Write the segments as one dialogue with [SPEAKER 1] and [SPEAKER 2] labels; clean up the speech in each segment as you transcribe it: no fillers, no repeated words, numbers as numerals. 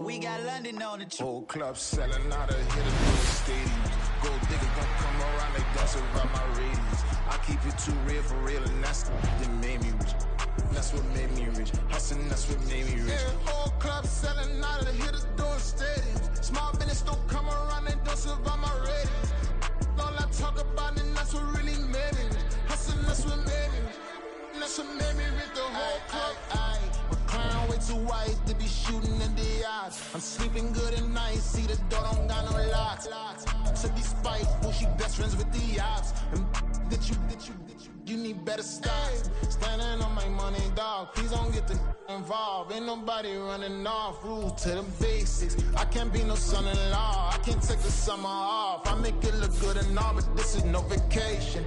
[SPEAKER 1] we got London on the trip.
[SPEAKER 2] Whole club selling out of hit a new stadiums. Gold diggers don't come around, they don't survive my radius. I keep it too real for real, and that's that made me rich. That's what made me rich. Hustling, that's what made me rich. Yeah, whole club selling out of the hitters doing stadiums. Small business don't come around, they don't survive my radius. All I talk about, and that's what really made me rich. Hustling, that's what made me rich. That's what made me rich. The whole club. My crown way too white to be shooting in the eyes. I'm sleeping good at night. See the door don't got no locks. To be spiteful, she best friends with the ops. And you need better stocks. Standing on my money, dog. Please don't get the involved. Ain't nobody running off. Rules to the basics. I can't be no son-in-law. I can't take the summer off. I make it look good and all, but this is no vacation.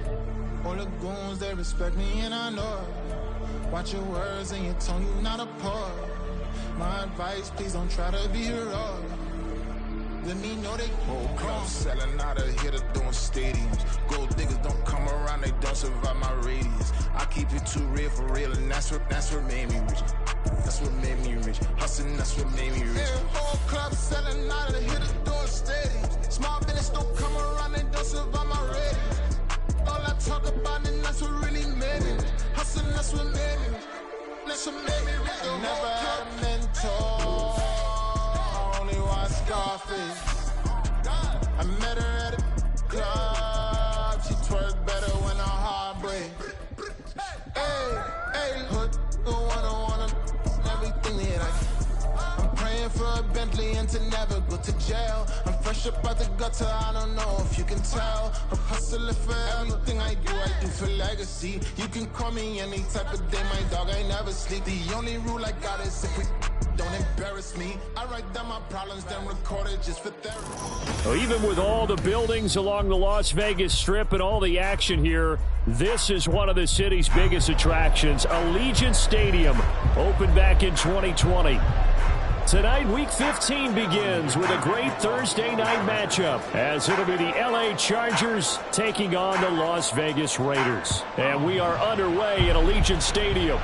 [SPEAKER 2] All the goons, they respect me and I know it. Watch your words and your tone, you not a poet. My advice, please don't try to be heroic. Let me know they whole club selling out of here to doing stadiums. Gold diggers don't come around, they don't survive my radius. I keep it too real for real, and that's what made me rich. That's what made me rich. Hustling, that's what made me rich. Yeah, whole club selling out of here to doing stadiums. Small business don't come around, they don't survive my radius. All I talk about, and that's what really made me rich. Hustling, that's what made me rich. That's what made me rich. I never had a mentor. I only watch Scarface. I met her at a club. She twerk better when her heart break. Hey, hood, wanna everything that I'm praying for a Bentley and to never go to jail. I'm fresh up out the gutter, I don't know if you can tell. I'm hustling for everything I do for legacy. You can call me any type of day, my dog, I never sleep. The only rule I got is if we don't embarrass me. I write down my problems, then record it just for therapy.
[SPEAKER 3] Well, even with all the buildings along the Las Vegas Strip and all the action here, this is one of the city's biggest attractions. Allegiant Stadium opened back in 2020. Tonight, Week 15 begins with a great Thursday night matchup, as it'll be the LA Chargers taking on the Las Vegas Raiders. And we are underway at Allegiant Stadium.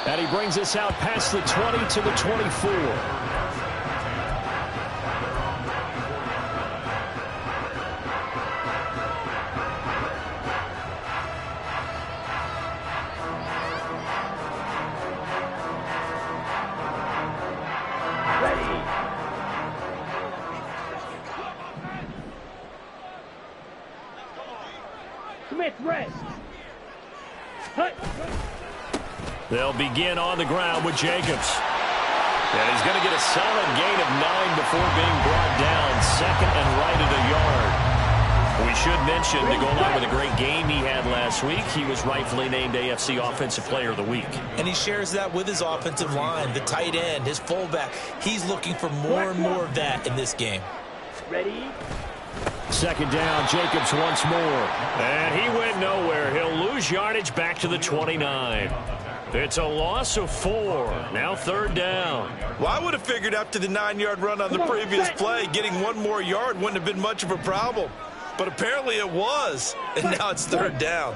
[SPEAKER 3] And he brings us out past the 20 to the 24. They'll begin on the ground with Jacobs. And he's going to get a solid gain of 9 before being brought down. Second and right at a yard. We should mention, to go along with a great game he had last week, he was rightfully named AFC Offensive Player of the Week. And he shares that with his offensive line, the tight end, his fullback. He's looking for more and more of that in this game.
[SPEAKER 4] Ready?
[SPEAKER 3] Second down, Jacobs once more. And he went nowhere. He'll lose yardage back to the 29. It's a loss of 4. Now third down.
[SPEAKER 5] Well, I would have figured after the 9-yard run on the previous play, getting one more yard wouldn't have been much of a problem. But apparently it was. And now it's third down.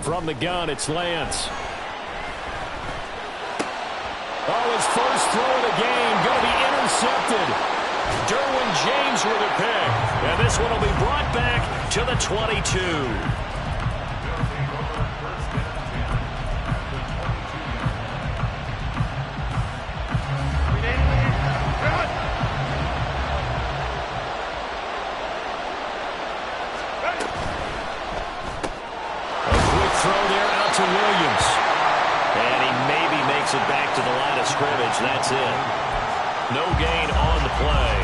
[SPEAKER 3] From the gun, it's Lance. Oh, his first throw of the game going to be intercepted. Derwin James with a pick. And this one will be brought back to the 22. Williams. And he maybe makes it back to the line of scrimmage. That's it. No gain on the play.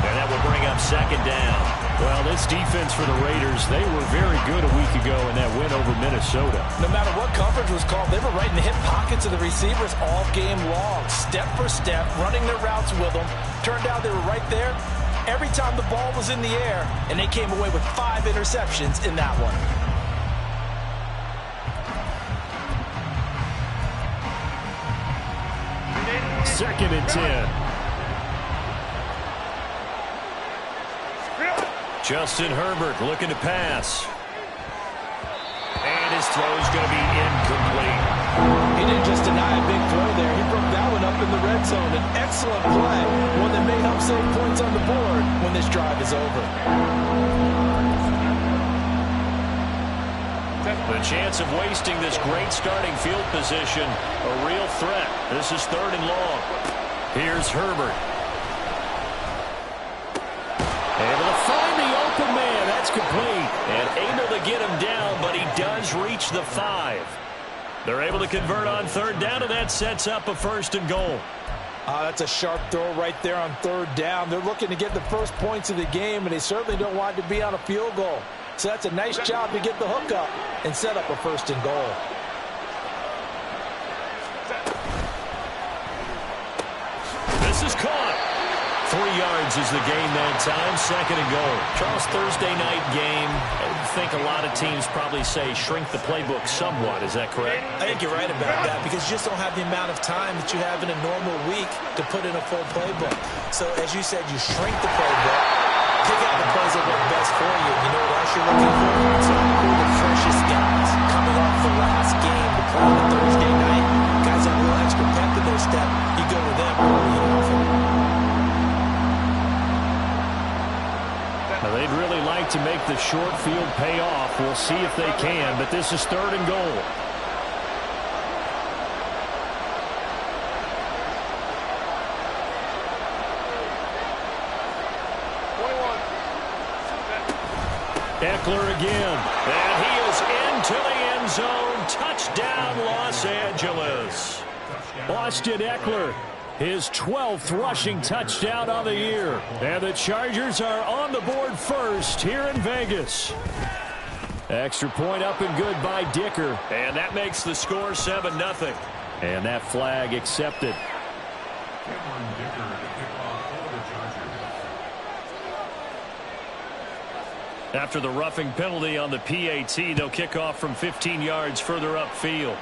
[SPEAKER 3] And that will bring up second down. Well, this defense for the Raiders, they were very good a week ago in that win over Minnesota.
[SPEAKER 6] No matter what coverage was called, they were right in the hip pockets of the receivers all game long. Step for step, running their routes with them. Turned out they were right there every time the ball was in the air. And they came away with 5 interceptions in that one.
[SPEAKER 3] Second and 10. Justin Herbert looking to pass. And his throw is going to be incomplete.
[SPEAKER 6] He didn't just deny a big throw there. He broke that one up in the red zone. An excellent play, one that may help save points on the board when this drive is over.
[SPEAKER 3] The chance of wasting this great starting field position, a real threat. This is 3rd and long. Here's Herbert. Able to find the open man. That's complete. And able to get him down, but he does reach the 5. They're able to convert on 3rd down, and that sets up a 1st and goal.
[SPEAKER 6] That's a sharp throw right there on 3rd down. They're looking to get the first points of the game, and they certainly don't want to be on a field goal. So that's a nice job to get the hook up and set up a 1st and goal.
[SPEAKER 3] This is caught. 3 yards is the gain that time. 2nd and goal. Charles, Thursday night game. I think a lot of teams probably say shrink the playbook somewhat. Is that correct?
[SPEAKER 6] I think you're right about that because you just don't have the amount of time that you have in a normal week to put in a full playbook. So as you said, you shrink the playbook. Pick out the plays that work best for you. You know what else you're looking for? So who are the freshest guys coming off the last game to play on Thursday night? Guys have a little extra pep in their step. You go with them early and often.
[SPEAKER 3] Now, they'd really like to make the short field pay off. We'll see if they can, but this is 3rd and goal. Eckler again, and he is into the end zone. Touchdown, Los Angeles. Austin Eckler, his 12th rushing touchdown of the year. And the Chargers are on the board first here in Vegas. Extra point up and good by Dicker. And that makes the score 7-0. And that flag accepted. After the roughing penalty on the PAT, they'll kick off from 15 yards further upfield.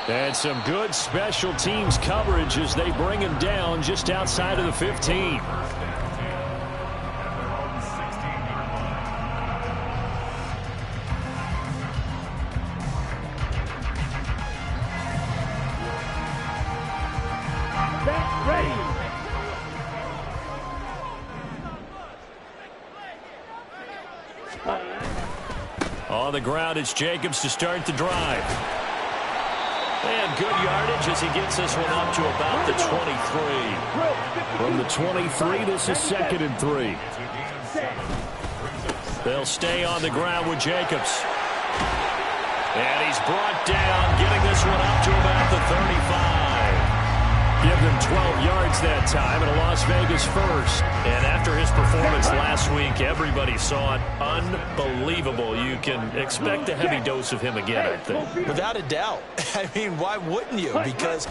[SPEAKER 3] And some good special teams coverage as they bring him down just outside of the 15. On the ground, it's Jacobs to start the drive. And good yardage as he gets this one up to about the 23. From the 23, this is 2nd and 3. They'll stay on the ground with Jacobs. And he's brought down, getting this one up to about the 35. Give them 12 yards that time and a Las Vegas first. And after his performance last week, everybody saw it. Unbelievable. You can expect a heavy dose of him again, I think.
[SPEAKER 6] Without a doubt. I mean, why wouldn't you? Because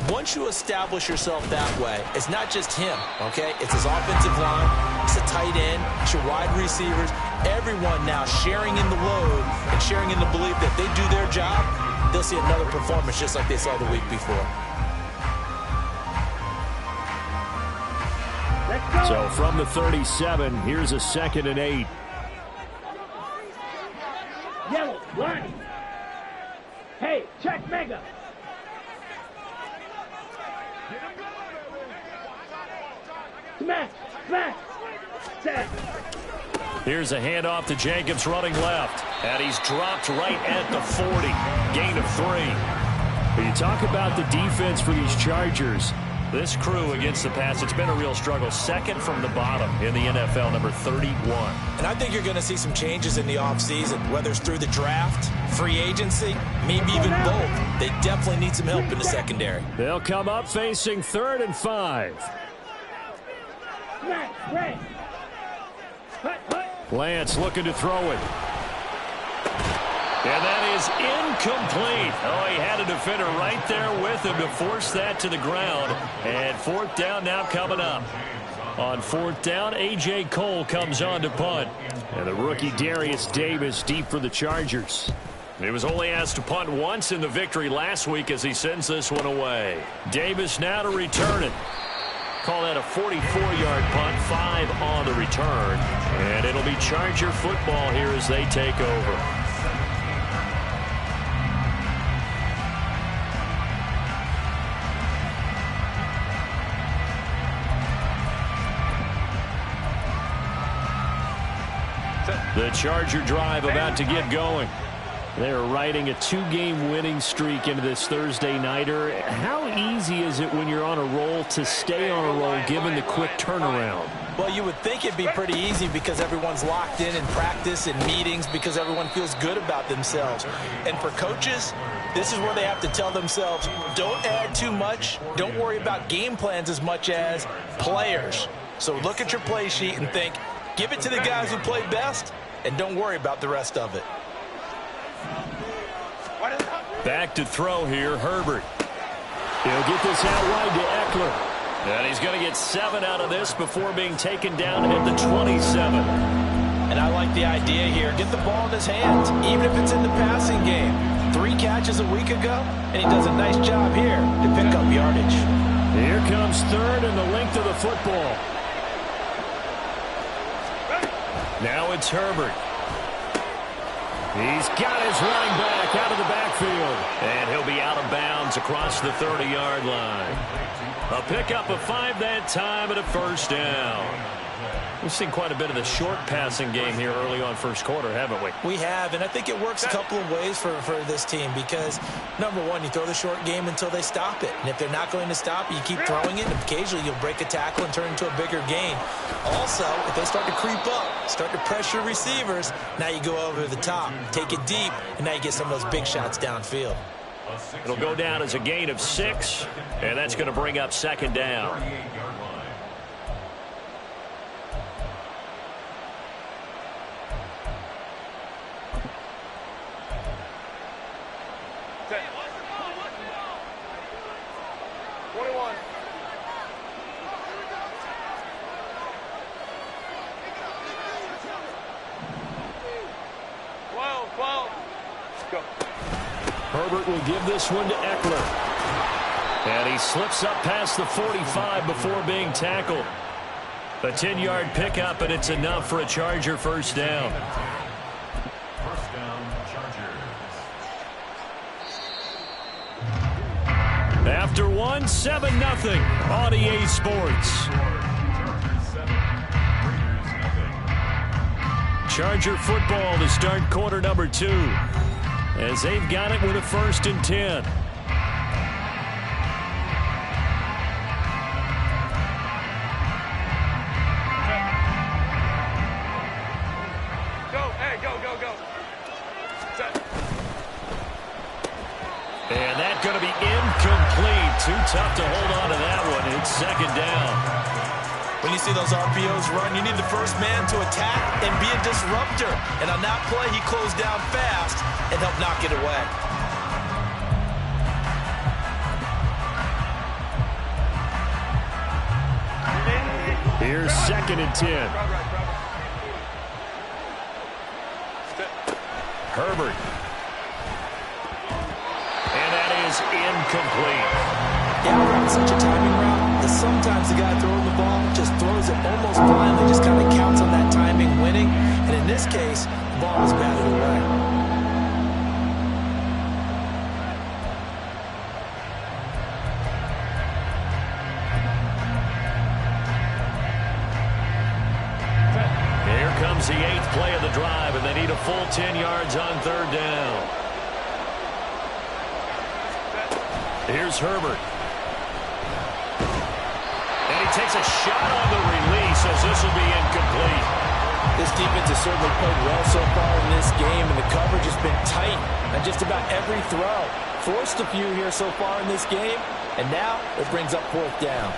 [SPEAKER 6] once you establish yourself that way, it's not just him, okay? It's his offensive line, it's a tight end, it's your wide receivers, everyone now sharing in the load and sharing in the belief that they do their job, they'll see another performance just like they saw the week before.
[SPEAKER 3] So from the 37, here's a 2nd and 8.
[SPEAKER 1] Yellow, line. Hey, check mega. Smash, smash. Set.
[SPEAKER 3] Here's a handoff to Jacobs running left. And he's dropped right at the 40. Gain of 3. When you talk about the defense for these Chargers, this crew against the pass, it's been a real struggle. 2nd from the bottom in the NFL, number 31.
[SPEAKER 6] And I think you're going to see some changes in the offseason, whether it's through the draft, free agency, maybe even both. They definitely need some help in the secondary.
[SPEAKER 3] They'll come up facing 3rd and 5. Lance looking to throw it. And that is incomplete. Oh, he had a defender right there with him to force that to the ground. And 4th down now coming up. On 4th down, A.J. Cole comes on to punt. And the rookie Darius Davis deep for the Chargers. He was only asked to punt once in the victory last week as he sends this one away. Davis now to return it. call that a 44-yard punt, 5 on the return. And it'll be Charger football here as they take over. The Charger drive about to get going. They're riding a 2-game winning streak into this Thursday nighter. How easy is it when you're on a roll to stay on a roll given the quick turnaround?
[SPEAKER 6] Well, you would think it'd be pretty easy because everyone's locked in practice and meetings because everyone feels good about themselves. And for coaches, this is where they have to tell themselves, don't add too much. Don't worry about game plans as much as players. So look at your play sheet and think, give it to the guys who play best, and don't worry about the rest of it.
[SPEAKER 3] Back to throw here, Herbert. He'll get this out wide to Eckler. And he's going to get 7 out of this before being taken down at the 27.
[SPEAKER 6] And I like the idea here. Get the ball in his hands, even if it's in the passing game. 3 catches a week ago, and he does a nice job here to pick up yardage.
[SPEAKER 3] Here comes 3rd and the length of the football. Now it's Herbert. He's got his running back out of the backfield. And he'll be out of bounds across the 30-yard line. A pickup of 5 that time and a first down. We've seen quite a bit of the short passing game here early on first quarter, haven't we?
[SPEAKER 6] We have, and I think it works a couple of ways for this team because, number one, you throw the short game until they stop it. And if they're not going to stop it, you keep throwing it, and occasionally you'll break a tackle and turn into a bigger gain. Also, if they start to creep up, start to pressure receivers, now you go over the top, take it deep, and now you get some of those big shots downfield.
[SPEAKER 3] It'll go down as a gain of 6, and that's going to bring up 2nd down. Herbert will give this one to Eckler. And he slips up past the 45 before being tackled. A 10-yard pickup, and it's enough for a Charger first down.
[SPEAKER 4] First down, Chargers.
[SPEAKER 3] After 1, 7-0 on EA Sports.
[SPEAKER 4] Chargers 7, Raiders 0.
[SPEAKER 3] Charger football to start quarter number 2. As they've got it with a 1st and 10.
[SPEAKER 1] Go. Set.
[SPEAKER 3] And that's going to be incomplete. Too tough to hold on to that one. It's 2nd down.
[SPEAKER 6] When you see those RPOs run, you need the first man to attack and be a disruptor. And on that play, he closed down fast and helped knock it away.
[SPEAKER 3] Here's 2nd and 10. Herbert. And that is incomplete.
[SPEAKER 6] Yeah, on such a timing route that sometimes the guy throwing the ball just throws it almost blindly, just kind of counts on that timing winning. And in this case, the ball was batted away.
[SPEAKER 3] The 8th play of the drive, and they need a full 10 yards on 3rd down. Here's Herbert. And he takes a shot on the release as this will be incomplete.
[SPEAKER 6] This defense has certainly played well so far in this game, and the coverage has been tight on just about every throw. Forced a few here so far in this game, and now it brings up 4th down.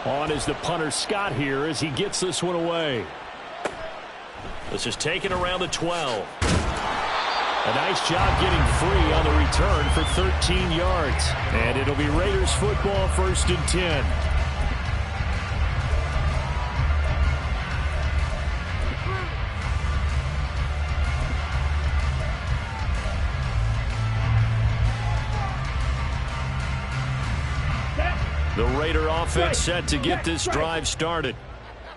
[SPEAKER 3] On is the punter Scott here as he gets this one away. This is taken around the 12. A nice job getting free on the return for 13 yards. And it'll be Raiders football 1st and 10. The Raider offense set to get this drive started.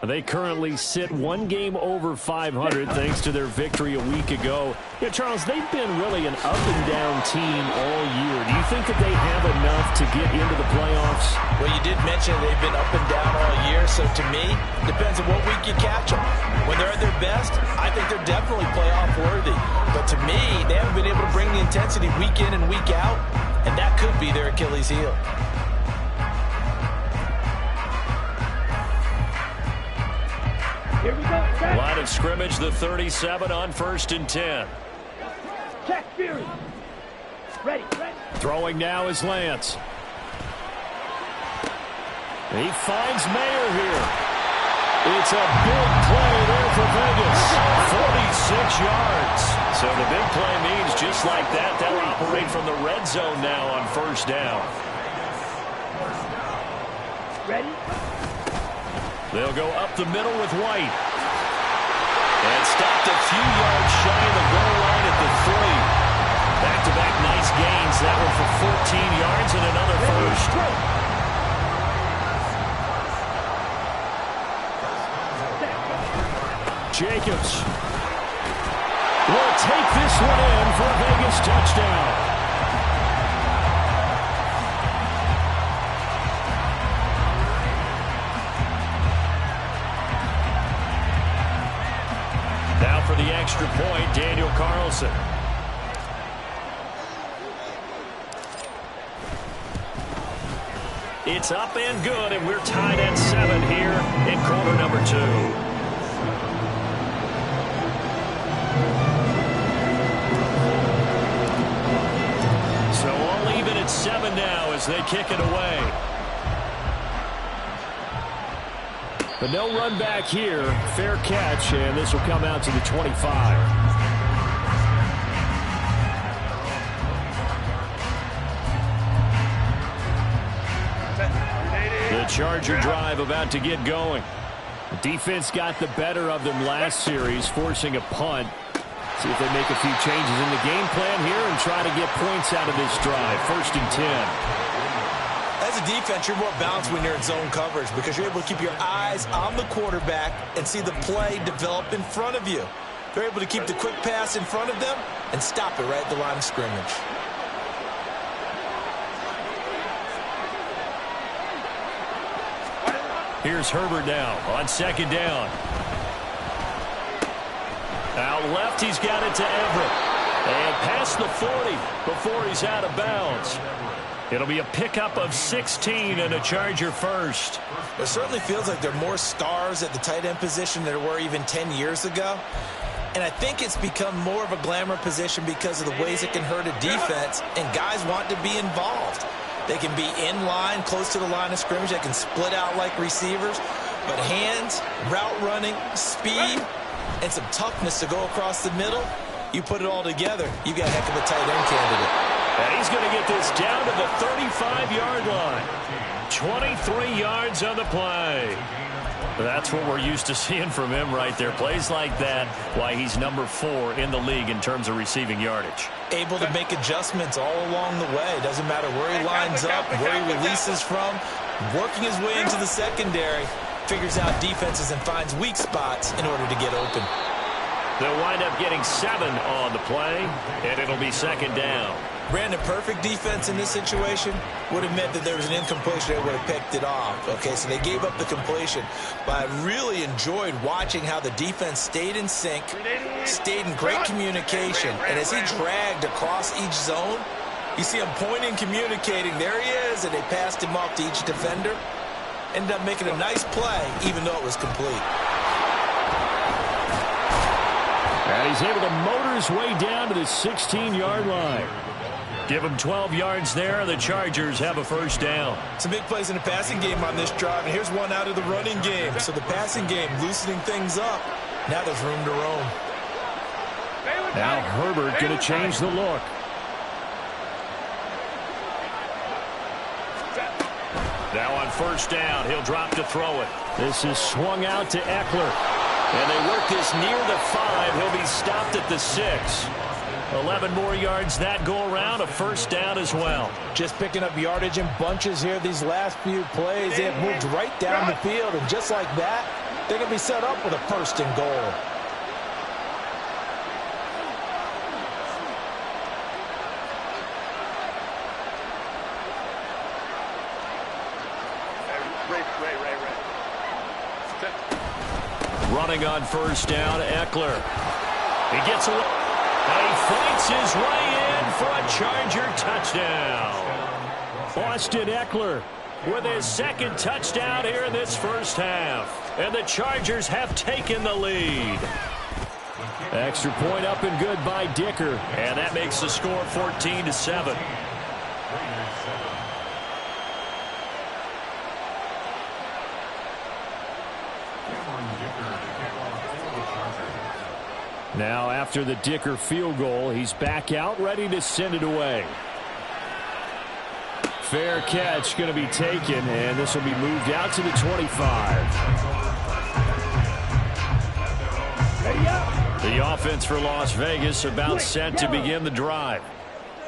[SPEAKER 3] They currently sit one game over 500 thanks to their victory a week ago. Yeah, Charles, they've been really an up-and-down team all year. Do you think that they have enough to get into the playoffs?
[SPEAKER 6] Well, you did mention they've been up and down all year, so to me, depends on what week you catch them. When they're at their best, I think they're definitely playoff worthy. But to me, they haven't been able to bring the intensity week in and week out, and that could be their Achilles heel.
[SPEAKER 7] Here we go.
[SPEAKER 3] Line of scrimmage, the 37 on 1st and 10.
[SPEAKER 7] Check, Fury. Ready.
[SPEAKER 3] Throwing now is Lance. He finds Mayer here. It's a big play there for Vegas. 46 yards. So the big play means just like that, they'll operate from the red zone now on 1st down.
[SPEAKER 7] Ready.
[SPEAKER 3] They'll go up the middle with White. And stopped a few yards shy of the goal line at the 3. Back-to-back nice gains. That one for 14 yards and another first. Jacobs will take this one in for a Vegas touchdown. Now for the extra point, Daniel Carlson. It's up and good, and we're tied at 7 here in quarter number 2. So all even at 7 now as they kick it away. But no run back here. Fair catch, and this will come out to the 25. The Charger drive about to get going. The defense got the better of them last series, forcing a punt. See if they make a few changes in the game plan here and try to get points out of this drive. 1st and 10.
[SPEAKER 6] As a defense, you're more balanced when you're in zone coverage because you're able to keep your eyes on the quarterback and see the play develop in front of you. They're able to keep the quick pass in front of them and stop it right at the line of scrimmage.
[SPEAKER 3] Here's Herbert now on 2nd down. Out left, he's got it to Everett. And past the 40 before he's out of bounds. It'll be a pickup of 16 and a Charger first.
[SPEAKER 6] It certainly feels like there are more stars at the tight end position than there were even 10 years ago. And I think it's become more of a glamour position because of the ways it can hurt a defense, and guys want to be involved. They can be in line, close to the line of scrimmage. They can split out like receivers. But hands, route running, speed, and some toughness to go across the middle, you put it all together, you got a heck of a tight end candidate.
[SPEAKER 3] And he's going to get this down to the 35-yard line. 23 yards on the play. That's what we're used to seeing from him right there. Plays like that, why he's number 4 in the league in terms of receiving yardage.
[SPEAKER 6] Able to make adjustments all along the way. Doesn't matter where he lines up, where he releases from. Working his way into the secondary. Figures out defenses and finds weak spots in order to get open.
[SPEAKER 3] They'll wind up getting 7 on the play, and it'll be 2nd down.
[SPEAKER 6] Brandon, perfect defense in this situation would have meant that there was an incompletion. They would have picked it off. Okay, so they gave up the completion. But I really enjoyed watching how the defense stayed in sync, stayed in great communication. And as he dragged across each zone, you see him pointing, communicating. There he is, and they passed him off to each defender. Ended up making a nice play, even though it was complete.
[SPEAKER 3] And he's able to motor his way down to the 16-yard line. Give him 12 yards there. The Chargers have a first down.
[SPEAKER 6] Some big plays in the passing game on this drive, and here's one out of the running game. So the passing game loosening things up. Now there's room to roam.
[SPEAKER 3] Now Herbert going to change the look. Now on first down, he'll drop to throw it. This is swung out to Eckler. And they work this near the 5. He'll be stopped at the 6. 11 more yards that go around, a first down as well.
[SPEAKER 6] Just picking up yardage in bunches here these last few plays. They have moved right down the field, and just like that, they can be set up with a first and goal.
[SPEAKER 3] Running on first down, Eckler. He gets away. And he fights his way in for a Charger touchdown. Austin Eckler with his second touchdown here in this first half. And the Chargers have taken the lead. Extra point up and good by Dicker. And that makes the score 14-7. Now after the Dicker field goal, he's back out ready to send it away. Fair catch going to be taken, and this will be moved out to the 25. The offense for Las Vegas about set to begin the drive.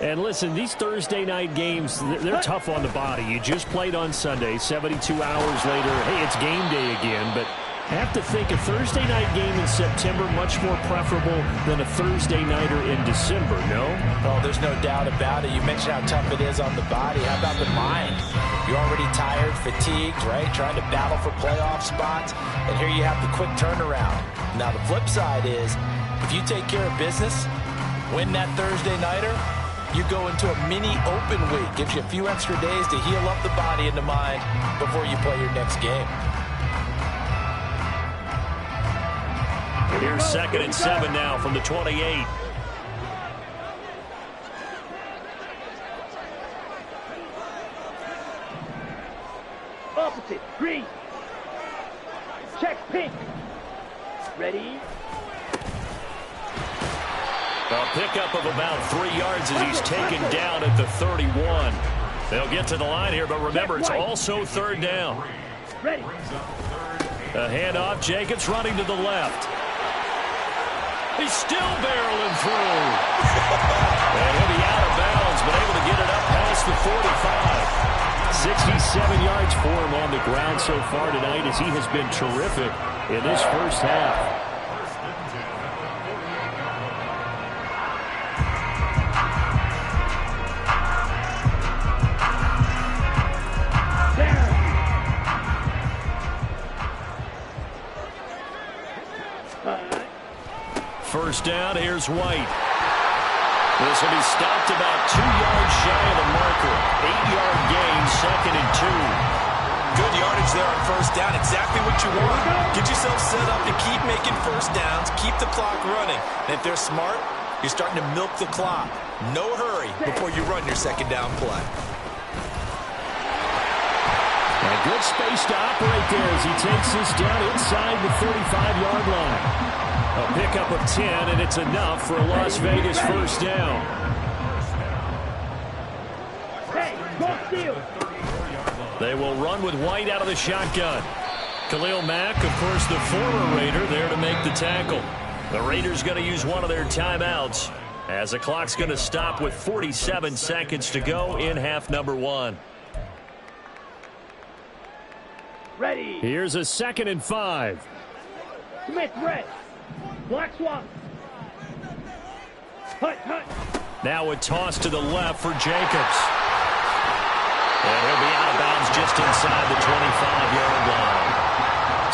[SPEAKER 3] And listen, these Thursday night games, they're tough on the body. You just played on Sunday, 72 hours later, hey, it's game day again, but I have to think a Thursday night game in September much more preferable than a Thursday nighter in December, no?
[SPEAKER 6] Oh, there's no doubt about it. You mentioned how tough it is on the body. How about the mind? You're already tired, fatigued, right? Trying to battle for playoff spots. And here you have the quick turnaround. Now, the flip side is, if you take care of business, win that Thursday nighter, you go into a mini open week. Gives you a few extra days to heal up the body and the mind before you play your next game.
[SPEAKER 3] Here's 2nd and 7 now from the 28.
[SPEAKER 7] Opposite, green. Check pink. Ready?
[SPEAKER 3] A pickup of about 3 yards as he's taken down at the 31. They'll get to the line here, but remember, it's also third down.
[SPEAKER 7] Ready?
[SPEAKER 3] A handoff, Jacobs running to the left. He's still barreling through. And he'll be out of bounds, but able to get it up past the 45. 67 yards for him on the ground so far tonight as he has been terrific in this first half. First down, here's White. This will be stopped about 2 yards shy of the marker. 8-yard gain, 2nd and 2.
[SPEAKER 5] Good yardage there on first down. Exactly what you want. Get yourself set up and keep making first downs. Keep the clock running. And if they're smart, you're starting to milk the clock. No hurry before you run your second down play.
[SPEAKER 3] And good space to operate there as he takes this down inside the 35-yard line. A pickup of 10, and it's enough for a Las Vegas first down.
[SPEAKER 7] Hey, go steal.
[SPEAKER 3] They will run with White out of the shotgun. Khalil Mack, of course, the former Raider, there to make the tackle. The Raiders going to use one of their timeouts as the clock's going to stop with 47 seconds to go in half number 1.
[SPEAKER 7] Ready.
[SPEAKER 3] Here's a 2nd and 5.
[SPEAKER 7] Smith red. Black swamp. Hut, hut.
[SPEAKER 3] Now a toss to the left for Jacobs. And he'll be out of bounds just inside the 25-yard line.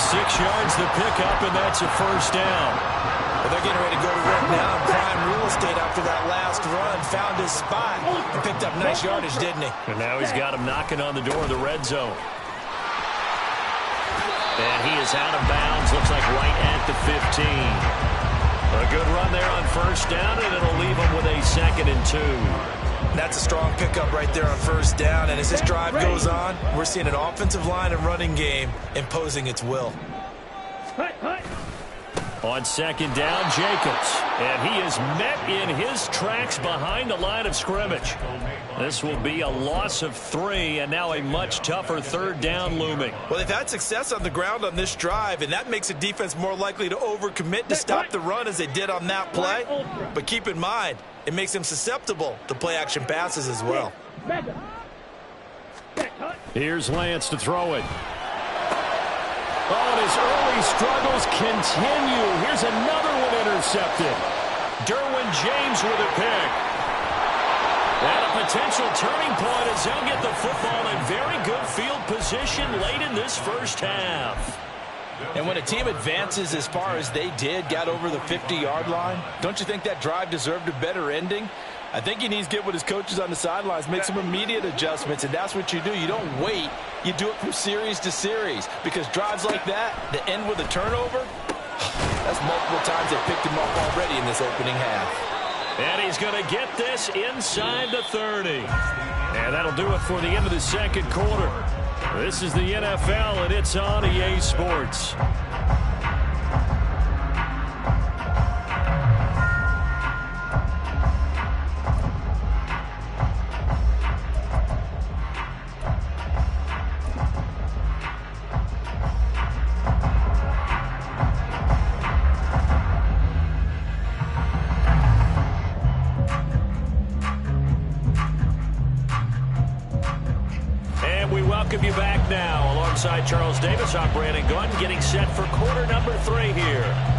[SPEAKER 3] 6 yards the pickup, and that's a first down.
[SPEAKER 6] Well, they're getting ready to go to work now in prime real estate after that last run. Found his spot and picked up nice yardage, didn't he?
[SPEAKER 3] And now he's got him knocking on the door of the red zone. And he is out of bounds, looks like right at the 15. A good run there on first down, and it'll leave him with a 2nd and 2.
[SPEAKER 6] That's a strong pickup right there on first down, and as this drive goes on, we're seeing an offensive line and running game imposing its will.
[SPEAKER 7] Hut, hut.
[SPEAKER 3] On second down, Jacobs. And he is met in his tracks behind the line of scrimmage. This will be a loss of 3, and now a much tougher third down looming.
[SPEAKER 5] Well, they've had success on the ground on this drive, and that makes a defense more likely to overcommit to stop the run as they did on that play. But keep in mind, it makes them susceptible to play-action passes as well.
[SPEAKER 3] Here's Lance to throw it. Oh, and his early struggles continue. Here's another one intercepted. Derwin James with a pick. And a potential turning point as they'll get the football in very good field position late in this first half.
[SPEAKER 6] And when a team advances as far as they did, got over the 50-yard line, don't you think that drive deserved a better ending? I think he needs to get with his coaches on the sidelines, make some immediate adjustments, and that's what you do. You don't wait. You do it from series to series, because drives like that end with a turnover, that's multiple times they picked him up already in this opening half.
[SPEAKER 3] And he's going to get this inside the 30. And that'll do it for the end of the second quarter. This is the NFL, and it's on EA Sports. Welcome you back now. Alongside Charles Davis, I'm Brandon Gunn, getting set for quarter number 3 here.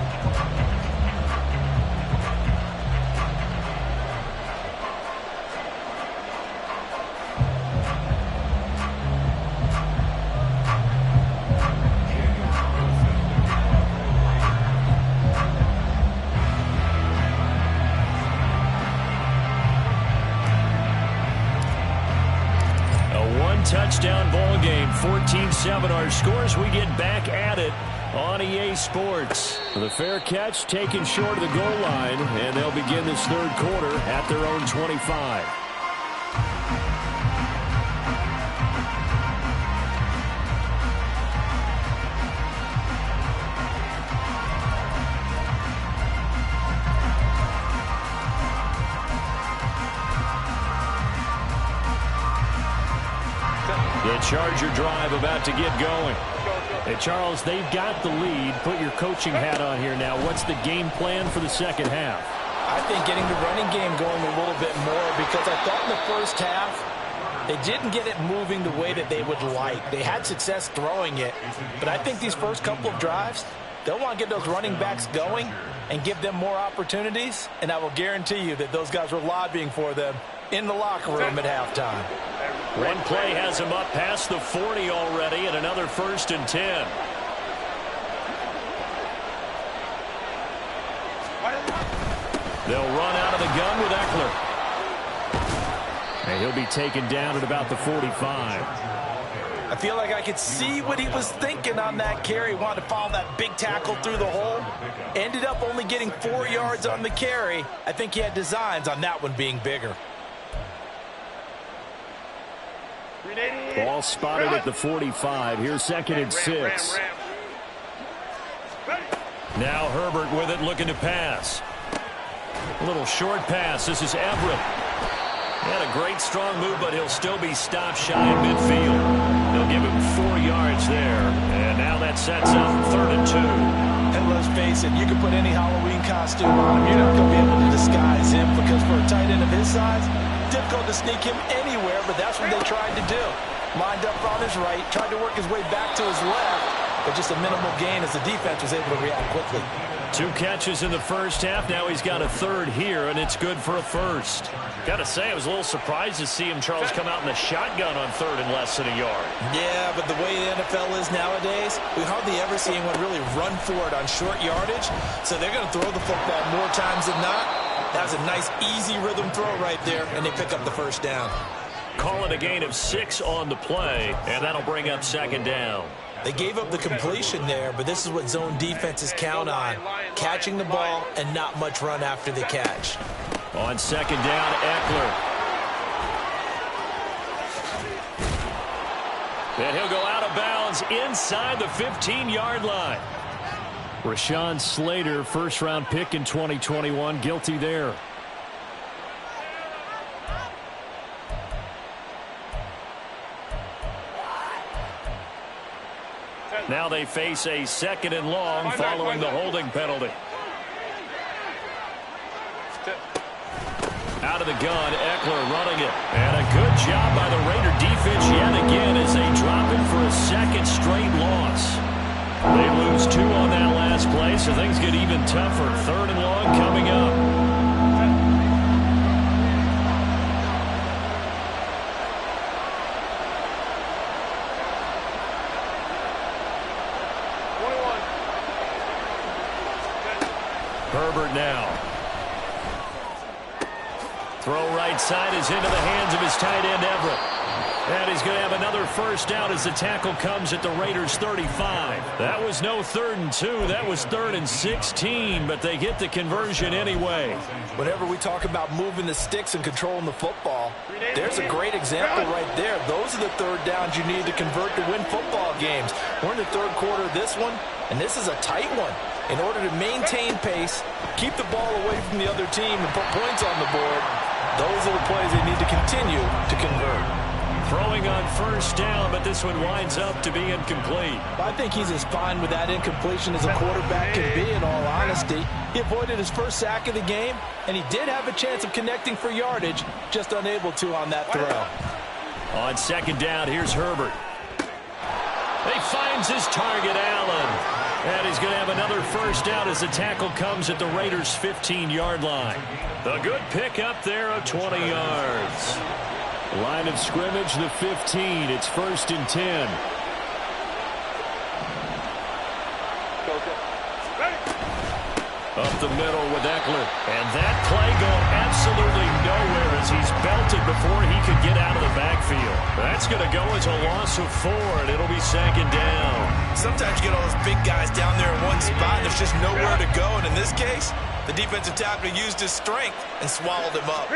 [SPEAKER 3] Touchdown ball game, 14-7 our scores. We get back at it on EA Sports. The fair catch taken short of the goal line, and they'll begin this third quarter at their own 25. The Charger drive about to get going. Hey, Charles, they've got the lead. Put your coaching hat on here now. What's the game plan for the second half?
[SPEAKER 6] I think getting the running game going a little bit more, because I thought in the first half they didn't get it moving the way that they would like. They had success throwing it, but I think these first couple of drives, they'll want to get those running backs going and give them more opportunities, and I will guarantee you that those guys were lobbying for them in the locker room at halftime.
[SPEAKER 3] One play has him up past the 40 already, and another 1st and 10. They'll run out of the gun with Eckler. And he'll be taken down at about the 45.
[SPEAKER 6] I feel like I could see what he was thinking on that carry. Wanted to follow that big tackle through the hole. Ended up only getting 4 yards on the carry. I think he had designs on that one being bigger.
[SPEAKER 3] Ball spotted at the 45. Here's 2nd and 6. Now Herbert with it, looking to pass. A little short pass. This is Everett. He had a great strong move, but he'll still be stopped shy in midfield. They'll give him 4 yards there. And now that sets up 3rd and 2.
[SPEAKER 6] And let's face it, you can put any Halloween costume on him. You're not going to be able to disguise him, because for a tight end of his size, difficult to sneak him anywhere, but that's what they tried to do. Lined up on his right, tried to work his way back to his left, but just a minimal gain as the defense was able to react quickly.
[SPEAKER 3] 2 catches in the first half. Now he's got a 3rd here, and it's good for a 1st. Got to say, I was a little surprised to see him, Charles, come out in the shotgun on 3rd and less than a yard.
[SPEAKER 5] Yeah, but the way the NFL is nowadays, we hardly ever see anyone really run for it on short yardage, so they're going to throw the football more times than not. That was a nice, easy rhythm throw right there, and they pick up the 1st down.
[SPEAKER 3] Call it a gain of 6 on the play, and that'll bring up 2nd down.
[SPEAKER 5] They gave up the completion there, but this is what zone defenses count on. Catching the ball and not much run after the catch.
[SPEAKER 3] On 2nd down, Eckler. And he'll go out of bounds inside the 15-yard line. Rashawn Slater, first-round pick in 2021, guilty there. Now they face a 2nd and long following the holding penalty. Out of the gun, Eckler running it. And a good job by the Raider defense yet again as they drop it for a 2nd straight loss. They lose 2 on that last play, so things get even tougher. 3rd and long coming up. Herbert now. Throw right side is into the hands of his tight end, Everett. And he's going to have another first down as the tackle comes at the Raiders' 35. That was no 3rd and 2. That was 3rd and 16, but they get the conversion anyway.
[SPEAKER 6] Whenever we talk about moving the sticks and controlling the football, there's a great example right there. Those are the 3rd downs you need to convert to win football games. We're in the 3rd quarter of this one, and this is a tight one. In order to maintain pace, keep the ball away from the other team, and put points on the board, those are the plays they need to continue to convert.
[SPEAKER 3] Throwing on first down, but this one winds up to be incomplete.
[SPEAKER 6] I think he's as fine with that incompletion as a quarterback can be, in all honesty. He avoided his first sack of the game, and he did have a chance of connecting for yardage, just unable to on that throw.
[SPEAKER 3] On 2nd down, here's Herbert. He finds his target, Allen. And he's going to have another first down as the tackle comes at the Raiders' 15-yard line. The good pick up there of 20 yards. Line of scrimmage, the 15. It's 1st and 10. Up the middle with Eckler. And that play going absolutely nowhere as he's belted before he could get out of the backfield. That's going to go as a loss of 4, and it'll be 2nd down.
[SPEAKER 5] Sometimes you get all those big guys down there in one spot, and there's just nowhere to go. And in this case, the defensive tackle used his strength and swallowed him up.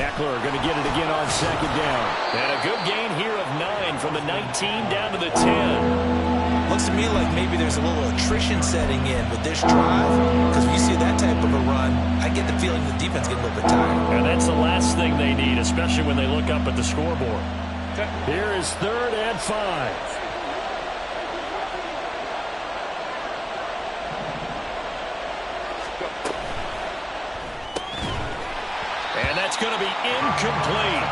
[SPEAKER 3] Eckler going to get it again on 2nd down. And a good gain here of 9 from the 19 down to the 10.
[SPEAKER 5] Looks to me like maybe there's a little attrition setting in with this drive, because when you see that type of a run, I get the feeling the defense gets a little bit tired.
[SPEAKER 3] And that's the last thing they need, especially when they look up at the scoreboard. Here is 3rd and 5. And that's going to be incomplete.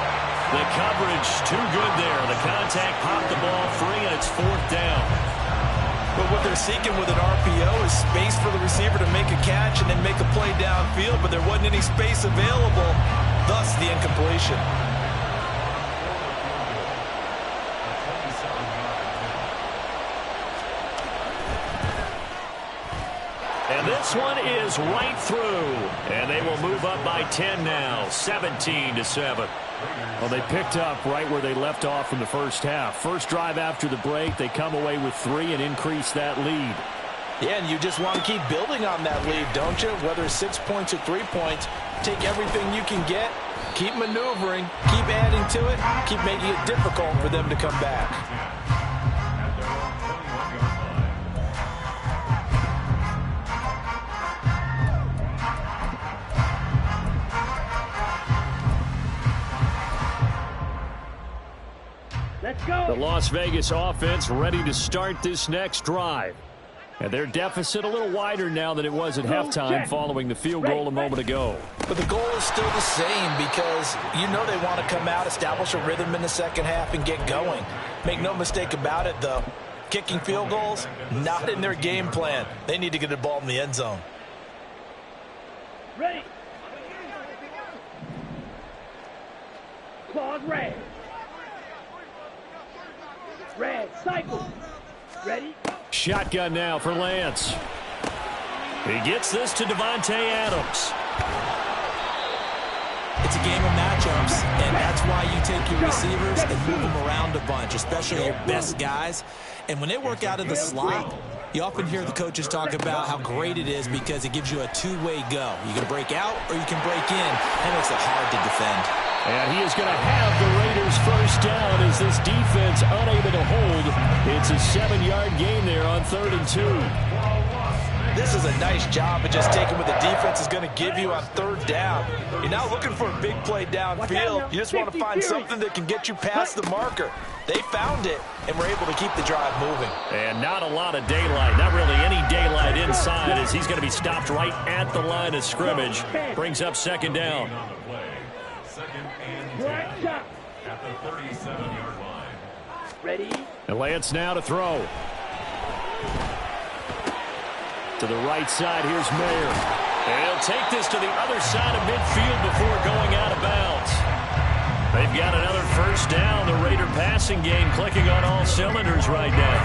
[SPEAKER 3] The coverage too good there. The contact popped the ball free, and it's 4th down.
[SPEAKER 5] But what they're seeking with an RPO is space for the receiver to make a catch and then make a play downfield, but there wasn't any space available, thus the incompletion.
[SPEAKER 3] And this one is right through. And they will move up by 10 now, 17-7. Well, they picked up right where they left off in the first half. First drive after the break, they come away with 3 and increase that lead.
[SPEAKER 6] Yeah, and you just want to keep building on that lead, don't you? Whether it's 6 points or 3 points, take everything you can get, keep maneuvering, keep adding to it, keep making it difficult for them to come back.
[SPEAKER 7] Let's go.
[SPEAKER 3] The Las Vegas offense ready to start this next drive. And their deficit a little wider now than it was at halftime following the field goal a moment ago.
[SPEAKER 6] But the goal is still the same because you know they want to come out, establish a rhythm in the second half, and get going. Make no mistake about it, though. Kicking field goals, not in their game plan. They need to get the ball in the end zone.
[SPEAKER 7] Ready. Claws red. Red, cycle. Ready?
[SPEAKER 3] Shotgun now for Lance. He gets this to Devontae Adams.
[SPEAKER 5] It's a game of matchups, and that's why you take your receivers and move them around a bunch, especially your best guys. And when they work out of the slot, you often hear the coaches talk about how great it is because it gives you a two-way go. You can break out or you can break in. That makes it hard to defend.
[SPEAKER 3] And he is going to have the Raiders first down as this defense unable to hold It's a 7-yard gain there on 3rd and 2.
[SPEAKER 6] This is a nice job of just taking what the defense is going to give you on 3rd down. You're not looking for a big play downfield. You just want to find something that can get you past the marker. They found it and were able to keep the drive moving.
[SPEAKER 3] And not a lot of daylight. Not really any daylight inside as he's going to be stopped right at the line of scrimmage. Brings up 2nd down.
[SPEAKER 4] Second and 10 at the 37-yard line.
[SPEAKER 7] Ready?
[SPEAKER 3] And Lance now to throw. To the right side, here's Mayer. And he'll take this to the other side of midfield before going out of bounds. They've got another 1st down. The Raider passing game clicking on all cylinders right now.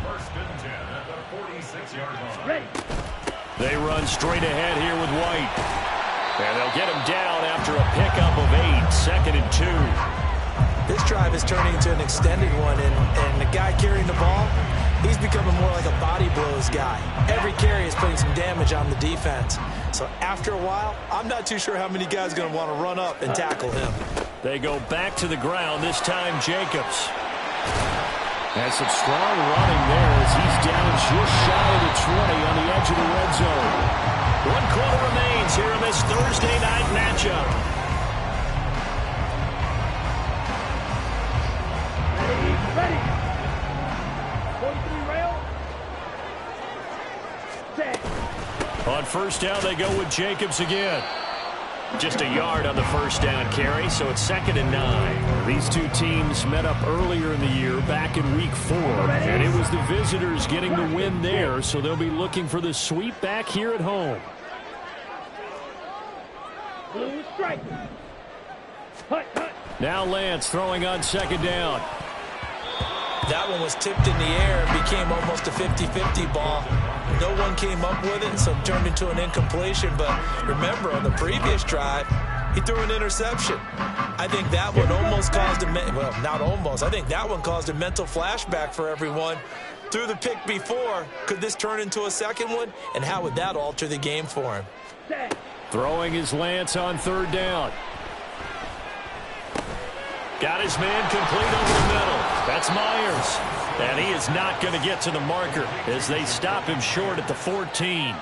[SPEAKER 4] 1st and 10 at the 46-yard line.
[SPEAKER 7] Ready?
[SPEAKER 3] They run straight ahead here with White. And they'll get him down after a pickup of 8. 2nd and 2.
[SPEAKER 6] This drive is turning into an extended one, and the guy carrying the ball, he's becoming more like a body blows guy. Every carry is putting some damage on the defense. So after a while, I'm not too sure how many guys are going to want to run up and tackle him.
[SPEAKER 3] They go back to the ground, this time Jacobs. Has some strong running there as he's down just shy of the 20 on the edge of the red zone. 1 quarter remains here in this Thursday night matchup.
[SPEAKER 7] Ready? 43 rail. Set.
[SPEAKER 3] On 1st down, they go with Jacobs again. Just a yard on the 1st down carry, so it's 2nd and 9. These two teams met up earlier in the year, back in Week 4, and it was the visitors getting the win there, so they'll be looking for the sweep back here at home.
[SPEAKER 7] Blue strike. Hut, hut.
[SPEAKER 3] Now Lance throwing on 2nd down.
[SPEAKER 6] That one was tipped in the air and became almost a 50-50 ball. No one came up with it, so it turned into an incompletion. But remember, on the previous drive, he threw an interception. I think that one almost caused well, not almost. I think that one caused a mental flashback for everyone. Threw the pick before. Could this turn into a second one? And how would that alter the game for him?
[SPEAKER 3] Throwing his Lance on 3rd down. Got his man complete over the middle. That's Myers. And he is not going to get to the marker as they stop him short at the 14.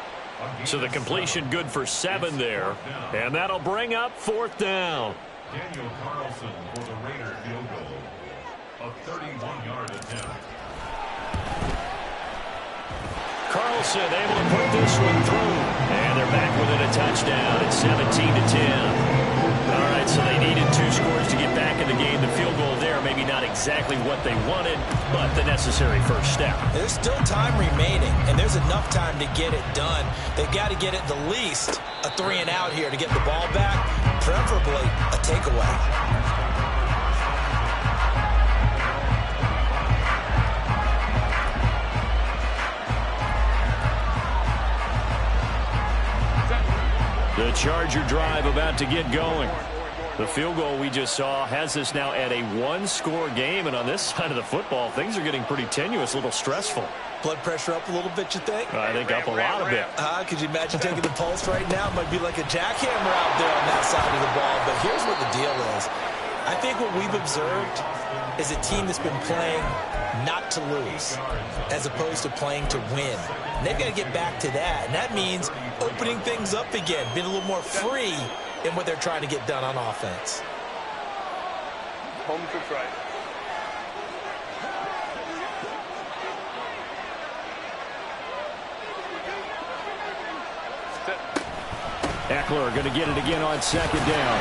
[SPEAKER 3] So the completion good for 7 there. And that'll bring up 4th down.
[SPEAKER 4] Daniel Carlson for the Raider field goal. A 31-yard attempt.
[SPEAKER 3] Carlson able to put this one through. And they're back within a touchdown. It's 17-10. All right, so they needed 2 scores to get back in the game. The field goal there, maybe not exactly what they wanted, but the necessary first step.
[SPEAKER 6] There's still time remaining, and there's enough time to get it done. They've got to get it the least a 3 and out here to get the ball back, preferably a takeaway.
[SPEAKER 3] The Charger drive about to get going. The field goal we just saw has us now at a 1-score game, and on this side of the football, things are getting pretty tenuous, a little stressful.
[SPEAKER 6] Blood pressure up a little bit, you think?
[SPEAKER 3] I think up a lot of it.
[SPEAKER 6] Could you imagine taking the pulse right now? It might be like a jackhammer out there on that side of the ball, but here's what the deal is. I think what we've observed is a team that's been playing not to lose as opposed to playing to win. And they've got to get back to that, and that means opening things up again, being a little more free in what they're trying to get done on offense.
[SPEAKER 1] Home to try.
[SPEAKER 3] Eckler going to get it again on 2nd down.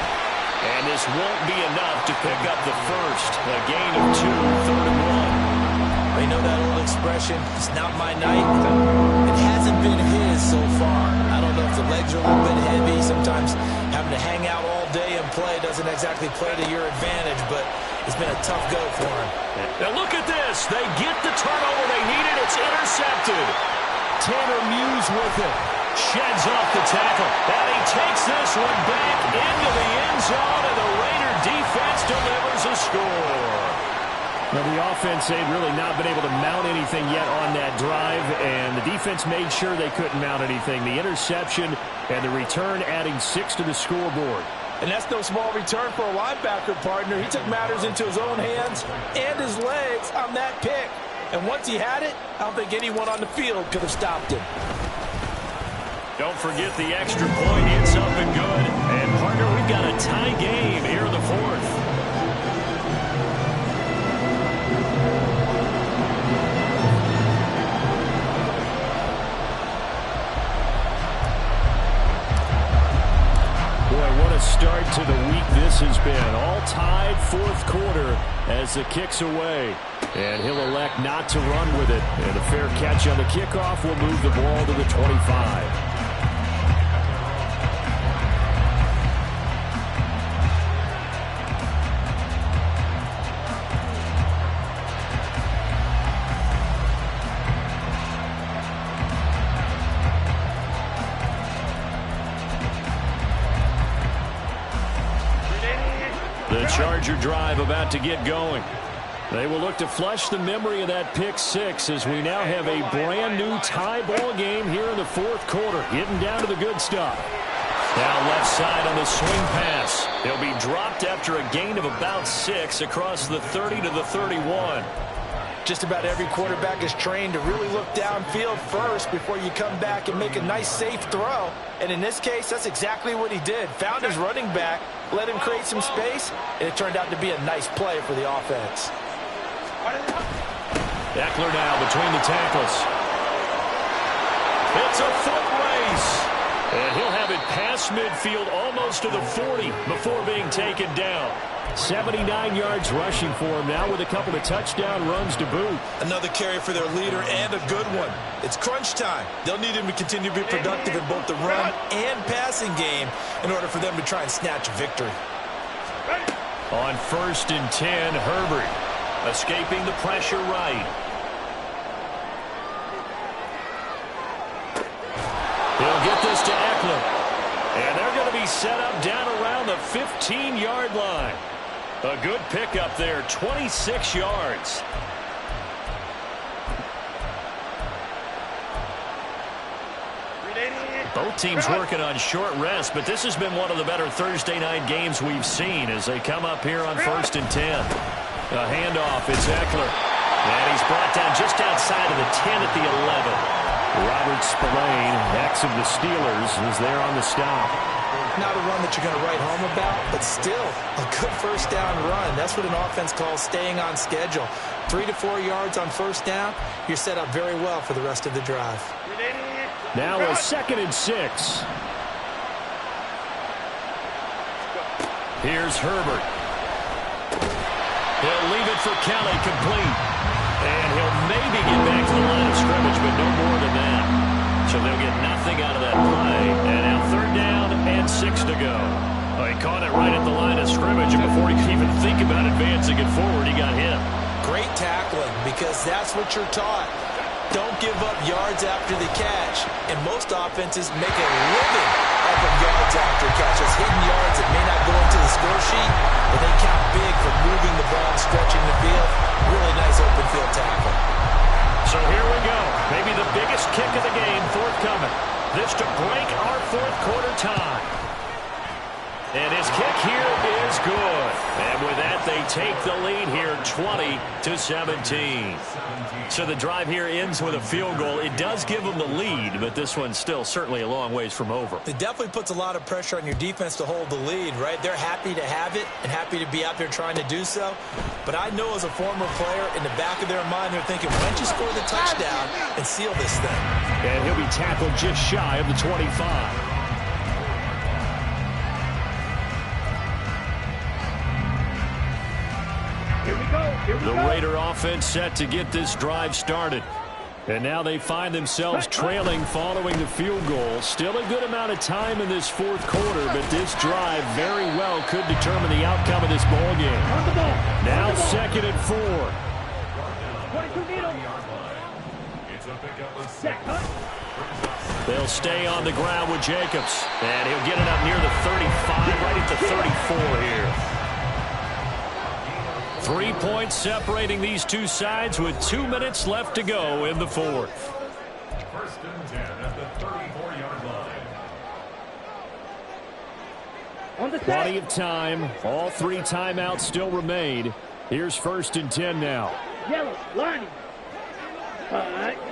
[SPEAKER 3] And this won't be enough to pick up the first. A gain of 2, 3rd and 1.
[SPEAKER 6] You know that old expression, it's not my night. It hasn't been his so far. I don't know if the legs are a little bit heavy. Sometimes having to hang out all day and play doesn't exactly play to your advantage, but it's been a tough go for him.
[SPEAKER 3] Now look at this. They get the turnover they needed. It's intercepted. Tanner Muse with it. Sheds off the tackle. And he takes this one back into the end zone, and the Raider defense delivers a score. Now, the offense, they'd really not been able to mount anything yet on that drive, and the defense made sure they couldn't mount anything. The interception and the return adding 6 to the scoreboard.
[SPEAKER 6] And that's no small return for a linebacker, partner. He took matters into his own hands and his legs on that pick. And once he had it, I don't think anyone on the field could have stopped him.
[SPEAKER 3] Don't forget the extra point. It's up and good. And, partner, we've got a tie game here in the fourth. Start to the week this has been. All tied fourth quarter as the kick's away. And he'll elect not to run with it. And a fair catch on the kickoff will move the ball to the 25. The Charger drive about to get going. They will look to flush the memory of that pick six as we now have a brand new tie ball game here in the fourth quarter. Getting down to the good stuff. Now left side on the swing pass. He'll be dropped after a gain of about 6 across the 30 to the 31.
[SPEAKER 6] Just about every quarterback is trained to really look downfield first before you come back and make a nice, safe throw. And in this case, that's exactly what he did. Found his running back, let him create some space, and it turned out to be a nice play for the offense.
[SPEAKER 3] Eckler now between the tackles. It's a foot race. And he'll have it past midfield almost to the 40 before being taken down. 79 yards rushing for him now with a couple of touchdown runs to boot.
[SPEAKER 5] Another carry for their leader and a good one. It's crunch time. They'll need him to continue to be productive in both the run and passing game in order for them to try and snatch a victory.
[SPEAKER 3] On 1st and 10, Herbert escaping the pressure right. He'll get this to Eckler. And they're going to be set up down around the 15-yard line. A good pickup there, 26 yards. Both teams working on short rest, but this has been one of the better Thursday night games we've seen as they come up here on 1st and 10. A handoff, it's Eckler. And he's brought down just outside of the 10 at the 11. Robert Spillane, ex of the Steelers, is there on the stop.
[SPEAKER 6] Not a run that you're going to write home about, but still a good first down run. That's what an offense calls staying on schedule. 3 to 4 yards on first down, you're set up very well for the rest of the drive.
[SPEAKER 3] Now a 2nd and 6. Here's Herbert. He'll leave it for Kelly, complete. And he'll maybe get back to the line of scrimmage, but no more than that. So they'll get nothing out of that play. And now 3rd down and 6 to go. Well, he caught it right at the line of scrimmage, and before he could even think about advancing it forward, he got hit.
[SPEAKER 6] Great tackling, because that's what you're taught. Don't give up yards after the catch. And most offenses make a living off of yards after catch. Those hidden yards that may not go into the score sheet, but they count big for moving the ball and stretching the field. Really nice open field tackle.
[SPEAKER 3] So here we go. Maybe the biggest kick of the game forthcoming. This to break our fourth quarter tie. And his kick here is good. And with that, they take the lead here 20-17. So the drive here ends with a field goal. It does give them the lead, but this one's still certainly a long ways from over.
[SPEAKER 6] It definitely puts a lot of pressure on your defense to hold the lead, right? They're happy to have it and happy to be out there trying to do so. But I know as a former player, in the back of their mind, they're thinking, why don't you score the touchdown and seal this thing?
[SPEAKER 3] And he'll be tackled just shy of the 25. The Raider offense set to get this drive started. And now they find themselves trailing following the field goal. Still a good amount of time in this fourth quarter, but this drive very well could determine the outcome of this ball game. Now 2nd and 4. They'll stay on the ground with Jacobs. And he'll get it up near the 35, right at the 34 here. 3 points separating these two sides with 2 minutes left to go in the fourth.
[SPEAKER 4] 1st and 10 at the 34-yard line.
[SPEAKER 3] Plenty of time. All 3 timeouts still remain. Here's 1st and 10 now.
[SPEAKER 7] Yellow, line.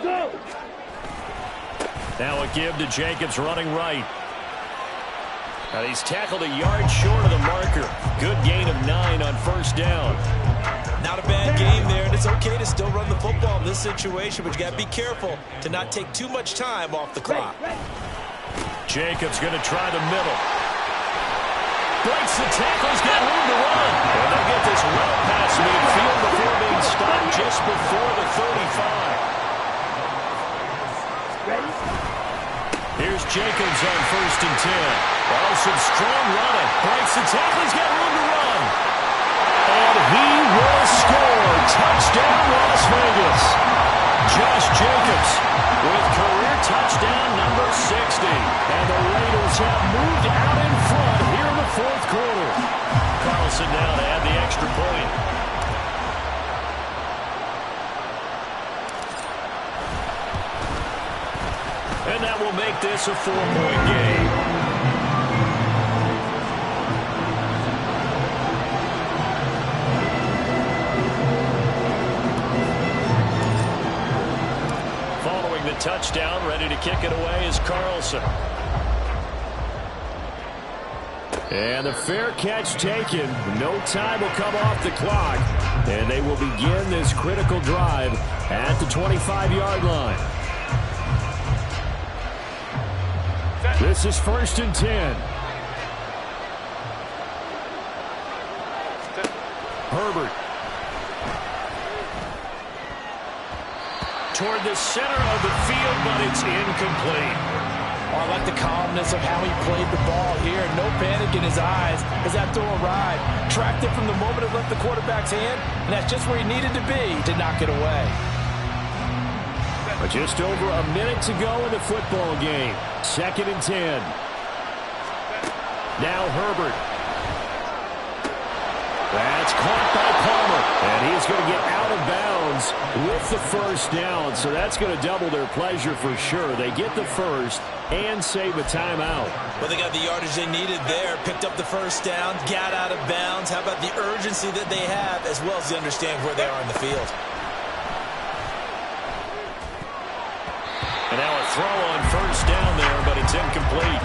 [SPEAKER 7] Go.
[SPEAKER 3] Now a give to Jacobs running right. And he's tackled a yard short of the marker. Good gain of 9 on 1st down.
[SPEAKER 5] Not a bad game there, and it's okay to still run the football in this situation, but you got to be careful to not take too much time off the clock.
[SPEAKER 3] Jacobs going to try the middle. Breaks the tackle. He's got room to run. And they'll get this well past midfield before being stopped just before the 35. Here's Jacobs on 1st and 10. Oh, some strong running. Breaks the tackle. He's got room to run. And he will score. Touchdown, Las Vegas. Josh Jacobs with career touchdown number 60. And the Raiders have moved out in front here in the 4th quarter. Carlson now to add the extra point. And that will make this a 4-point game. Following the touchdown, ready to kick it away is Carlson. And the fair catch taken. No time will come off the clock. And they will begin this critical drive at the 25-yard line. This is 1st and 10. Herbert. Toward the center of the field, but it's incomplete.
[SPEAKER 6] Oh, I like the calmness of how he played the ball here. No panic in his eyes as that throw arrived. Tracked it from the moment it left the quarterback's hand, and that's just where he needed to be to knock it away.
[SPEAKER 3] But just over a minute to go in the football game. 2nd and 10. Now Herbert. That's caught by Palmer. And he's going to get out of bounds with the 1st down. So that's going to double their pleasure for sure. They get the 1st and save a timeout.
[SPEAKER 5] Well, they got the yardage they needed there. Picked up the 1st down. Got out of bounds. How about the urgency that they have as well as they understand where they are in the field.
[SPEAKER 3] And now a throw on 1st down there, but it's incomplete.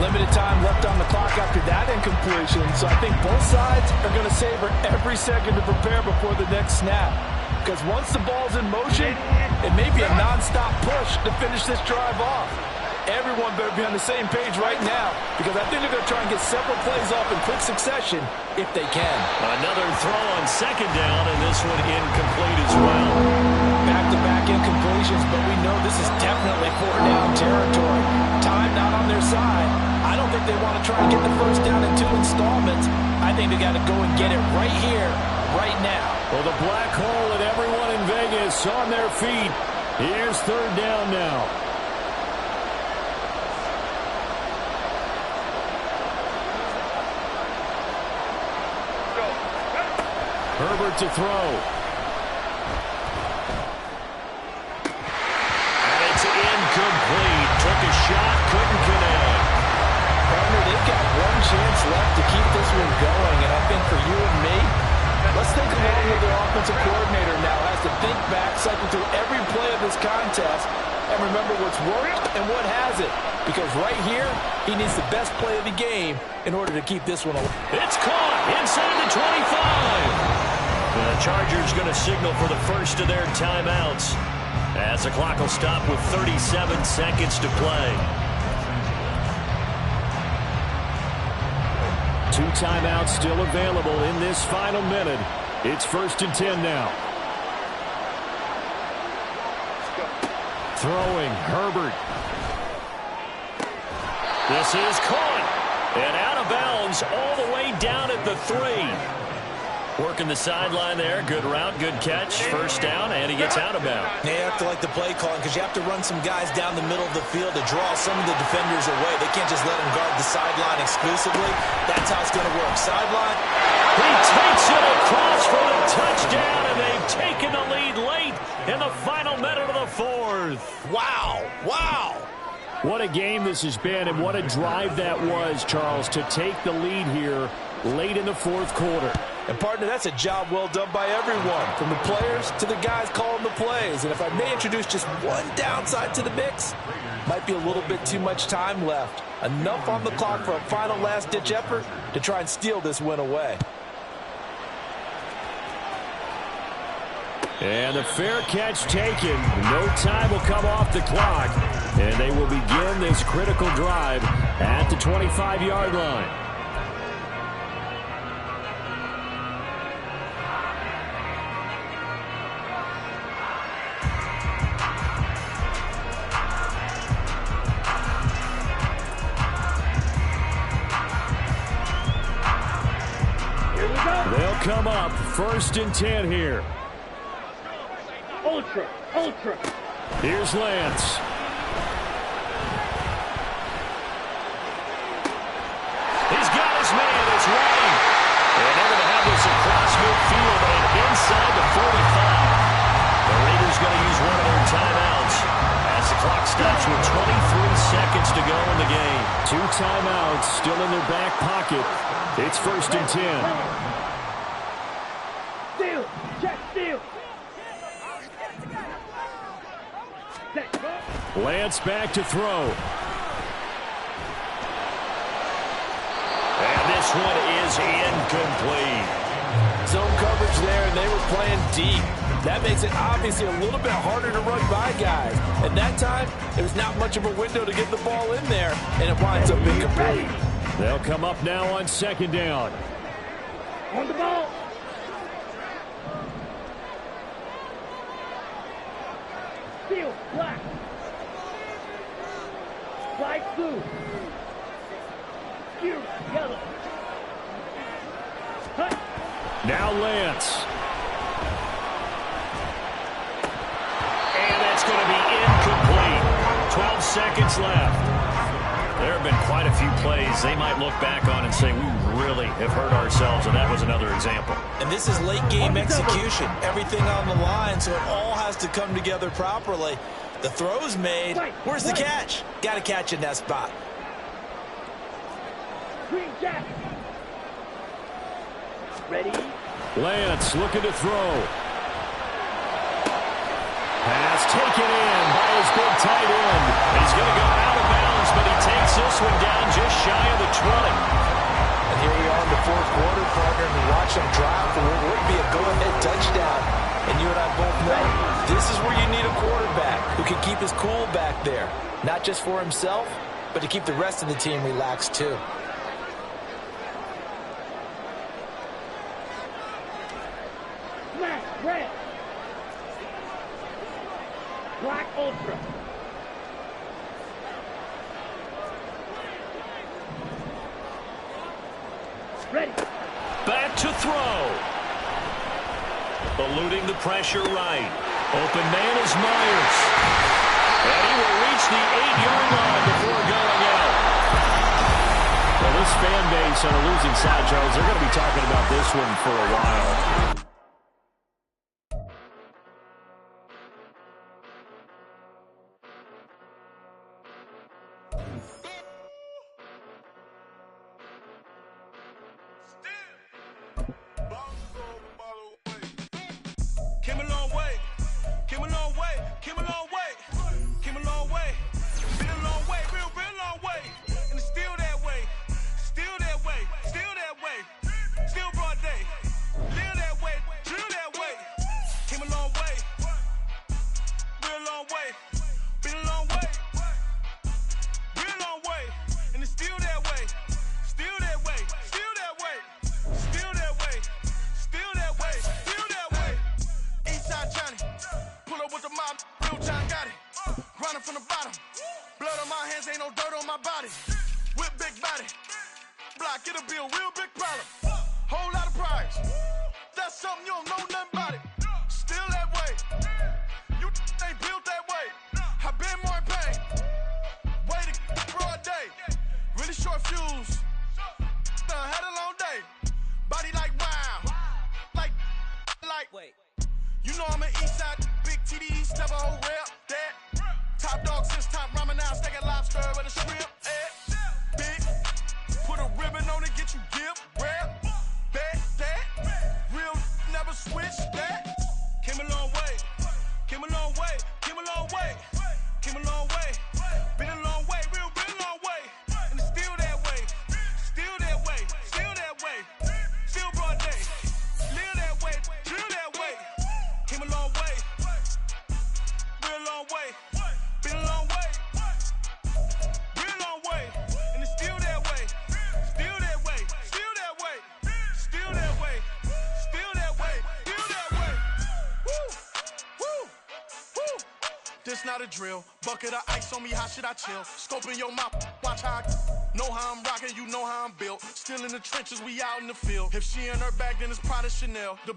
[SPEAKER 6] Limited time left on the clock after that incompletion, so I think both sides are going to savor every second to prepare before the next snap. Because once the ball's in motion, it may be a non-stop push to finish this drive off. Everyone better be on the same page right now, because I think they're going to try and get several plays off in quick succession if they can.
[SPEAKER 3] Another throw on 2nd down, and this one incomplete as well.
[SPEAKER 6] Back-to-back incompletions, but we know this is definitely 4th-down territory. Time not on their side. I don't think they want to try and get the 1st down in 2 installments. I think they got to go and get it right here, right now.
[SPEAKER 3] Well, the black hole and everyone in Vegas on their feet. Here's 3rd down now. Herbert to throw. And it's incomplete. Took a shot, couldn't connect.
[SPEAKER 6] Partner, they've got one chance left to keep this one going, and I think for you and me, let's think along with their offensive coordinator now. Has to think back, cycle through every play of this contest, and remember what's worked and what hasn't. Because right here, he needs the best play of the game in order to keep this one alive.
[SPEAKER 3] It's caught inside the 25. The Chargers going to signal for the 1st of their timeouts as the clock will stop with 37 seconds to play. 2 timeouts still available in this final minute. It's 1st and 10 now. Throwing, Herbert. This is caught. And out of bounds all the way down at the 3. Working the sideline there. Good route, good catch. 1st down, and he gets out of bounds.
[SPEAKER 5] They have to like the play calling because you have to run some guys down the middle of the field to draw some of the defenders away. They can't just let them guard the sideline exclusively. That's how it's going to work. Sideline.
[SPEAKER 3] He takes it across for the touchdown, and they've taken the lead late in the final minute of the 4th.
[SPEAKER 5] Wow. Wow.
[SPEAKER 3] What a game this has been, and what a drive that was, Charles, to take the lead here late in the fourth quarter.
[SPEAKER 6] And, partner, that's a job well done by everyone, from the players to the guys calling the plays. And if I may introduce just one downside to the mix, might be a little bit too much time left. Enough on the clock for a final last-ditch effort to try and steal this win away.
[SPEAKER 3] And the fair catch taken. No time will come off the clock. And they will begin this critical drive at the 25-yard line. They'll come up 1st and 10 here.
[SPEAKER 7] Ultra.
[SPEAKER 3] Here's Lance. He's got his man. It's running. And they're going to have this across midfield and inside the 45. The Raiders going to use one of their timeouts as the clock stops with 23 seconds to go in the game. 2 timeouts still in their back pocket. It's 1st and 10.
[SPEAKER 7] Steal. Check steal.
[SPEAKER 3] Lance back to throw. And this one is incomplete.
[SPEAKER 6] Zone coverage there, and they were playing deep. That makes it obviously a little bit harder to run by guys. And that time, there was not much of a window to get the ball in there, and it winds up incomplete.
[SPEAKER 3] They'll come up now on 2nd down.
[SPEAKER 7] On the ball. Steal. Black. Black blue. Yellow. Hut.
[SPEAKER 3] Now Lance. And that's going to be incomplete. 12 seconds left. There have been quite a few plays they might look back on and say, we really have hurt ourselves, and that was another example.
[SPEAKER 6] And this is late game execution. Everything on the line, so it all has to come together properly. The throw's made. Where's the catch? Got to catch in that spot.
[SPEAKER 7] Green jack. Ready.
[SPEAKER 3] Lance looking to throw. Pass taken in by his big tight end. He's going to go out of bounds, but he takes this one down just shy of the 20.
[SPEAKER 6] And here we are in the fourth quarter, partner, and we watch them drive for what would be a go-ahead touchdown. And you and I both know this is where you need a quarterback who can keep his cool back there. Not just for himself, but to keep the rest of the team relaxed too.
[SPEAKER 7] Smash. Red. Black ultra. Ready.
[SPEAKER 3] Back to throw. Eluding the pressure right. Open man is Myers. And he will reach the 8-yard line before going out. Well, this fan base on a losing side, Charles, they're going to be talking about this one for a while.
[SPEAKER 2] Top dog since top ramen now, steak and lobster with a shrimp. Big, put a ribbon on it, get you gift. Rap, bet that. Real never switch that. Came a long way, came a long way, came a long way, came a long way. Been a long way, real long way. And it's still that way, still that way, still that way. Still broad day, live that way, chill that way. Came a long way, real long way. Been a long way, real long way. And it's still that way, still that way, still that way, still that way, still that way, still that way. Woo, woo, woo. This not a drill. Bucket of ice on me, how should I chill? Scope in your mouth, watch how I know how I'm rocking, you know how I'm built. Still in the trenches, we out in the field. If she in her bag, then it's Prada Chanel. The